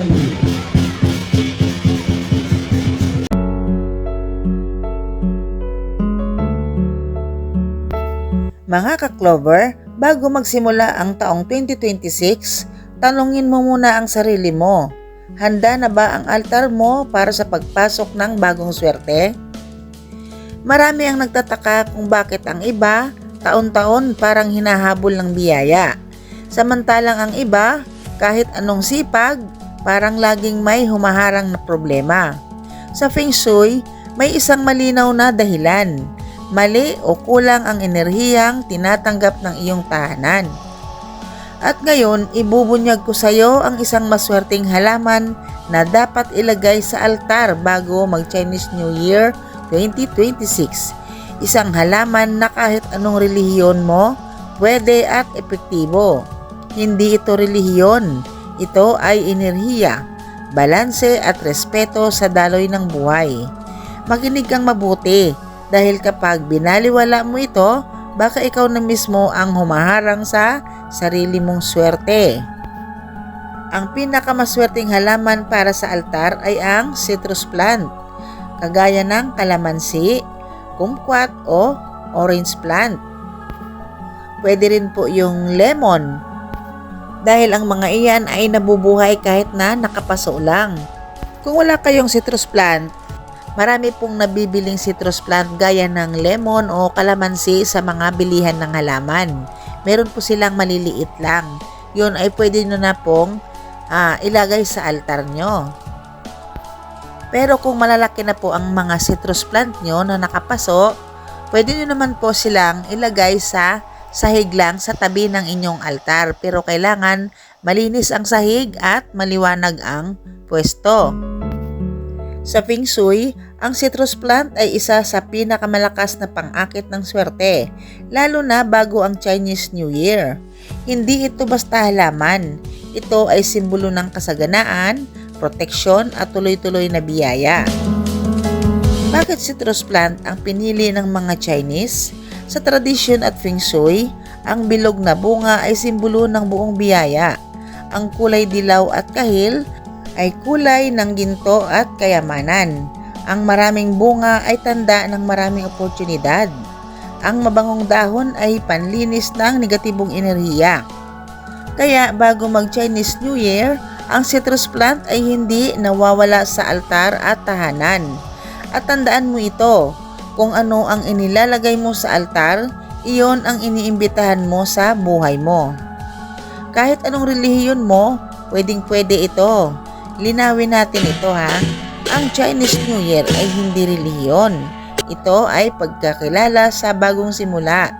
Mga ka-Clover, bago magsimula ang taong 2026, tanungin mo muna ang sarili mo. Handa na ba ang altar mo para sa pagpasok ng bagong swerte? Marami ang nagtataka kung bakit ang iba, taon-taon parang hinahabol ng biyaya. Samantalang ang iba, kahit anong sipag, parang laging may humaharang na problema. Sa Feng Shui, may isang malinaw na dahilan. Mali o kulang ang enerhiyang tinatanggap ng iyong tahanan. At ngayon, ibubunyag ko sa iyo ang isang maswerteng halaman na dapat ilagay sa altar bago mag-Chinese New Year 2026. Isang halaman na kahit anong relihiyon mo, pwede at epektibo. Hindi ito relihiyon, ito ay enerhiya, balanse at respeto sa daloy ng buhay. Makinig kang mabuti. Dahil kapag binaliwala mo ito, baka ikaw na mismo ang humaharang sa sarili mong swerte. Ang pinakamaswerteng halaman para sa altar ay ang citrus plant, kagaya ng kalamansi, kumquat o orange plant. Pwede rin po yung lemon, dahil ang mga iyan ay nabubuhay kahit na nakapaso lang. Kung wala kayong citrus plant, marami pong nabibiling citrus plant gaya ng lemon o kalamansi sa mga bilihan ng halaman. Meron po silang maliliit lang. Yun ay pwede nyo na pong ilagay sa altar nyo. Pero kung malalaki na po ang mga citrus plant nyo na nakapaso, pwede nyo naman po silang ilagay sa sahig lang sa tabi ng inyong altar. Pero kailangan malinis ang sahig at maliwanag ang pwesto. Sa Feng Shui, ang citrus plant ay isa sa pinakamalakas na pang-akit ng swerte, lalo na bago ang Chinese New Year. Hindi ito basta halaman, ito ay simbolo ng kasaganaan, proteksyon at tuloy-tuloy na biyaya. Bakit citrus plant ang pinili ng mga Chinese? Sa tradisyon at Feng Shui, ang bilog na bunga ay simbolo ng buong biyaya. Ang kulay dilaw at kahil ay kulay ng ginto at kayamanan. Ang maraming bunga ay tanda ng maraming oportunidad. Ang mabangong dahon ay panlinis ng negatibong enerhiya. Kaya bago mag-Chinese New Year, ang citrus plant ay hindi nawawala sa altar at tahanan. At tandaan mo ito, kung ano ang inilalagay mo sa altar, iyon ang iniimbitahan mo sa buhay mo. Kahit anong relihiyon mo, pwedeng-pwede ito. Linawin natin ito ha. Ang Chinese New Year ay hindi relihiyon. Ito ay pagkakilala sa bagong simula,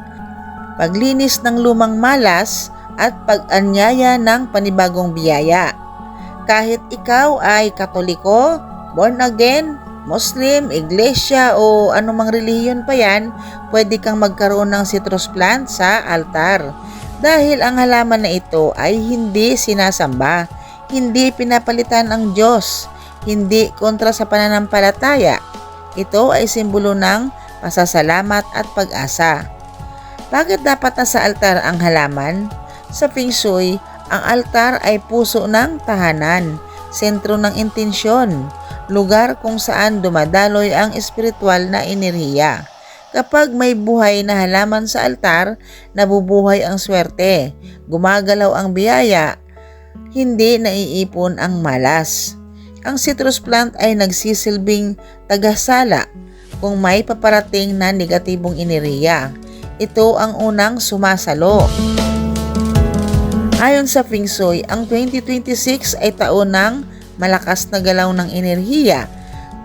paglinis ng lumang malas at pag-anyaya ng panibagong biyaya. Kahit ikaw ay Katoliko, born again, Muslim, Iglesia o anumang relihiyon pa yan, pwede kang magkaroon ng citrus plant sa altar. Dahil ang halaman na ito ay hindi sinasamba, hindi pinapalitan ang Diyos, hindi kontra sa pananampalataya. Ito ay simbolo ng pasasalamat at pag-asa. Bakit dapat nasa altar ang halaman? Sa Feng Shui, ang altar ay puso ng tahanan, sentro ng intensyon, lugar kung saan dumadaloy ang espiritual na enerhiya. Kapag may buhay na halaman sa altar, nabubuhay ang swerte, gumagalaw ang biyaya, hindi naiipon ang malas. Ang citrus plant ay nagsisilbing tagasala kung may paparating na negatibong enerhiya. Ito ang unang sumasalo. Ayon sa Feng Shui, ang 2026 ay taon ng malakas na galaw ng enerhiya.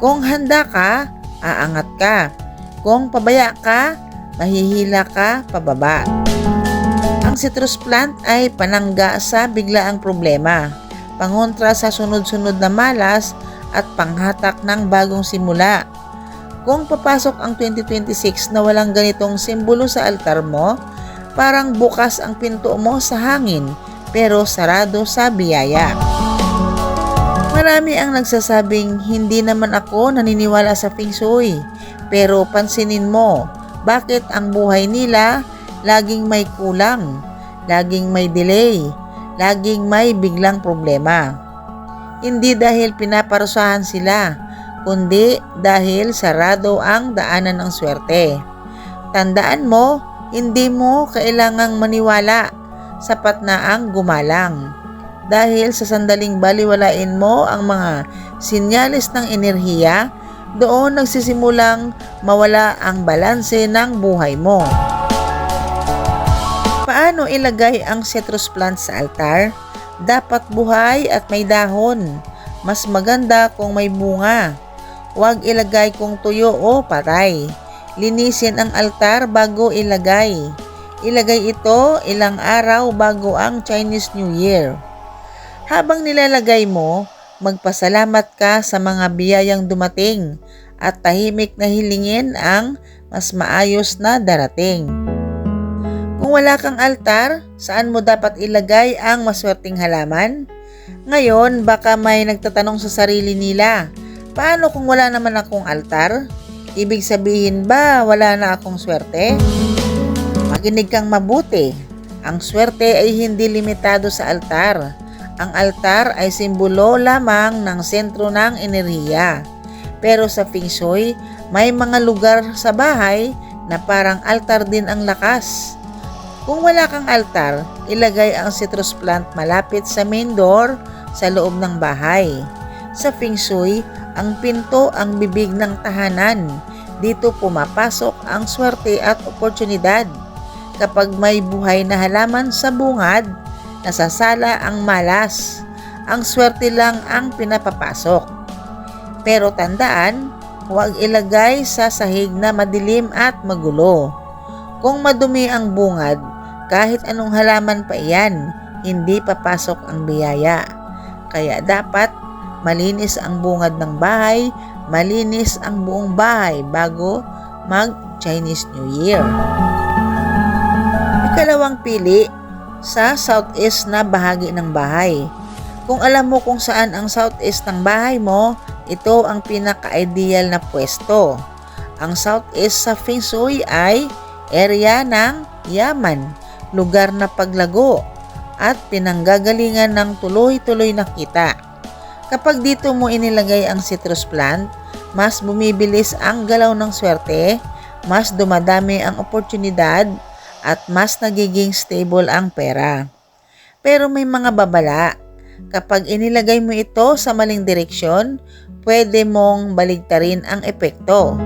Kung handa ka, aangat ka. Kung pabaya ka, mahihila ka pababa. Ang citrus plant ay panangga sa biglaang problema, pangontra sa sunod-sunod na malas at panghatak ng bagong simula. Kung papasok ang 2026 na walang ganitong simbolo sa altar mo, parang bukas ang pinto mo sa hangin pero sarado sa biyaya. Marami ang nagsasabing hindi naman ako naniniwala sa Feng Shui, pero pansinin mo, bakit ang buhay nila laging may kulang, laging may delay, laging may biglang problema. Hindi dahil pinaparusahan sila, kundi dahil sarado ang daanan ng swerte. Tandaan mo, hindi mo kailangang maniwala, sapat na ang gumalang. Dahil sa sandaling baliwalain mo ang mga sinyalis ng enerhiya, doon nagsisimulang mawala ang balanse ng buhay mo. Paano ilagay ang citrus plant sa altar? Dapat buhay at may dahon. Mas maganda kung may bunga. Huwag ilagay kung tuyo o patay. Linisin ang altar bago ilagay. Ilagay ito ilang araw bago ang Chinese New Year. Habang nilalagay mo, magpasalamat ka sa mga biyayang dumating at tahimik na hilingin ang mas maayos na darating. Kung wala kang altar, saan mo dapat ilagay ang maswerteng halaman? Ngayon, baka may nagtatanong sa sarili nila, paano kung wala naman akong altar? Ibig sabihin ba wala na akong swerte? Makinig kang mabuti. Ang swerte ay hindi limitado sa altar. Ang altar ay simbolo lamang ng sentro ng enerhiya. Pero sa Feng Shui, may mga lugar sa bahay na parang altar din ang lakas. Kung wala kang altar, ilagay ang citrus plant malapit sa main door sa loob ng bahay. Sa Feng Shui, ang pinto ang bibig ng tahanan. Dito pumapasok ang swerte at oportunidad. Kapag may buhay na halaman sa bungad, nasasala ang malas. Ang swerte lang ang pinapapasok. Pero tandaan, huwag ilagay sa sahig na madilim at magulo. Kung madumi ang bungad, kahit anong halaman pa iyan, hindi papasok ang biyaya. Kaya dapat malinis ang bungad ng bahay, malinis ang buong bahay bago mag-Chinese New Year. Ikalawang pili, sa southeast na bahagi ng bahay. Kung alam mo kung saan ang southeast ng bahay mo, ito ang pinaka-ideal na pwesto. Ang southeast sa Feng Shui ay area ng yaman, lugar na paglago, at pinanggagalingan ng tuloy-tuloy na kita. Kapag dito mo inilagay ang citrus plant, mas bumibilis ang galaw ng swerte, mas dumadami ang oportunidad, at mas nagiging stable ang pera. Pero may mga babala. Kapag inilagay mo ito sa maling direksyon, pwede mong baligtarin ang epekto.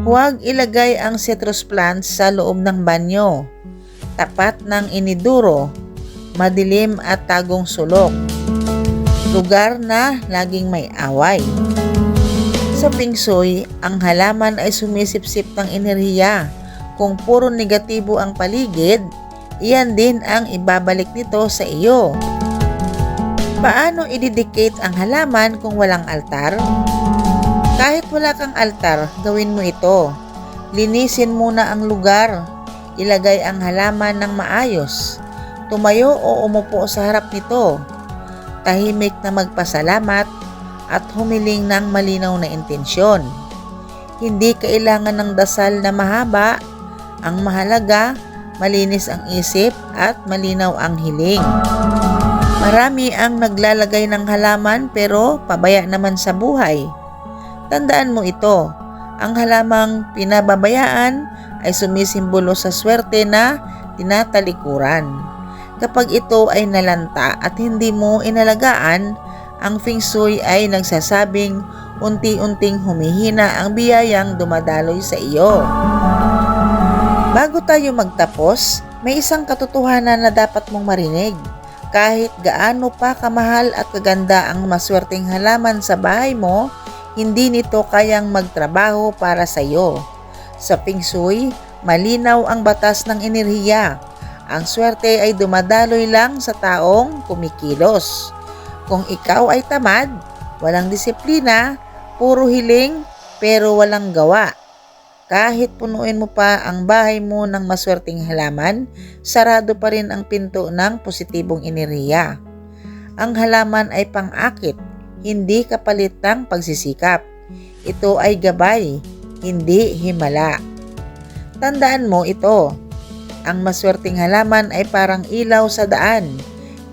Huwag ilagay ang citrus plant sa loob ng banyo, tapat ng iniduro, madilim at tagong sulok, lugar na laging may away. Sa Feng Shui, ang halaman ay sumisipsip ng enerhiya. Kung puro negatibo ang paligid, iyan din ang ibabalik nito sa iyo. Paano i-dedicate ang halaman kung walang altar? Kahit wala kang altar, gawin mo ito. Linisin muna ang lugar. Ilagay ang halaman ng maayos. Tumayo o umupo sa harap nito. Tahimik na magpasalamat at humiling ng malinaw na intensyon. Hindi kailangan ng dasal na mahaba. Ang mahalaga, malinis ang isip at malinaw ang hiling. Marami ang naglalagay ng halaman pero pabaya naman sa buhay. Tandaan mo ito, ang halamang pinababayaan ay sumisimbolo sa swerte na tinatalikuran. Kapag ito ay nalanta at hindi mo inalagaan, ang Feng Shui ay nagsasabing unti-unting humihina ang biyayang dumadaloy sa iyo. Bago tayo magtapos, may isang katotohanan na dapat mong marinig. Kahit gaano pa kamahal at kaganda ang maswerteng halaman sa bahay mo, hindi nito kayang magtrabaho para sa iyo. Sa Feng Shui, malinaw ang batas ng enerhiya. Ang swerte ay dumadaloy lang sa taong kumikilos. Kung ikaw ay tamad, walang disiplina, puro hiling pero walang gawa, kahit punuin mo pa ang bahay mo ng maswerteng halaman, sarado pa rin ang pinto ng positibong enerhiya. Ang halaman ay pang-akit, hindi kapalit ng pagsisikap. Ito ay gabay, hindi himala. Tandaan mo ito, ang maswerteng halaman ay parang ilaw sa daan.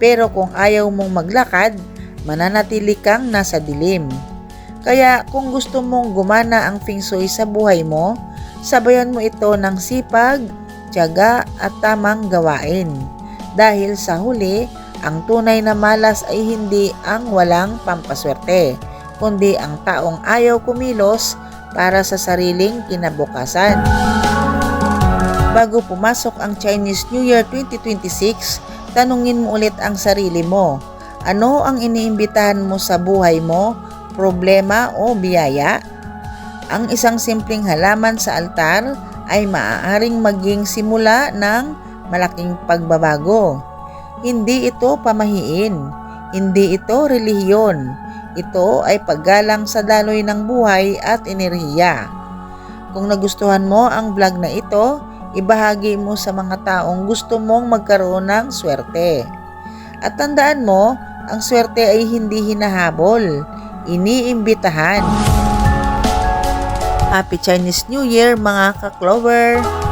Pero kung ayaw mong maglakad, mananatili kang nasa dilim. Kaya kung gusto mong gumana ang feng shui sa buhay mo, sabayan mo ito ng sipag, tiyaga at tamang gawain. Dahil sa huli, ang tunay na malas ay hindi ang walang pampaswerte, kundi ang taong ayaw kumilos para sa sariling kinabukasan. Bago pumasok ang Chinese New Year 2026, tanungin mo ulit ang sarili mo. Ano ang iniimbitahan mo sa buhay mo? Problema o biyaya? Ang isang simpleng halaman sa altar ay maaaring maging simula ng malaking pagbabago. Hindi ito pamahiin, hindi ito relihiyon. Ito ay paggalang sa daloy ng buhay at enerhiya. Kung nagustuhan mo ang vlog na ito, ibahagi mo sa mga taong gusto mong magkaroon ng swerte. At tandaan mo, ang swerte ay hindi hinahabol, iniimbitahan. Happy Chinese New Year mga ka-Clover!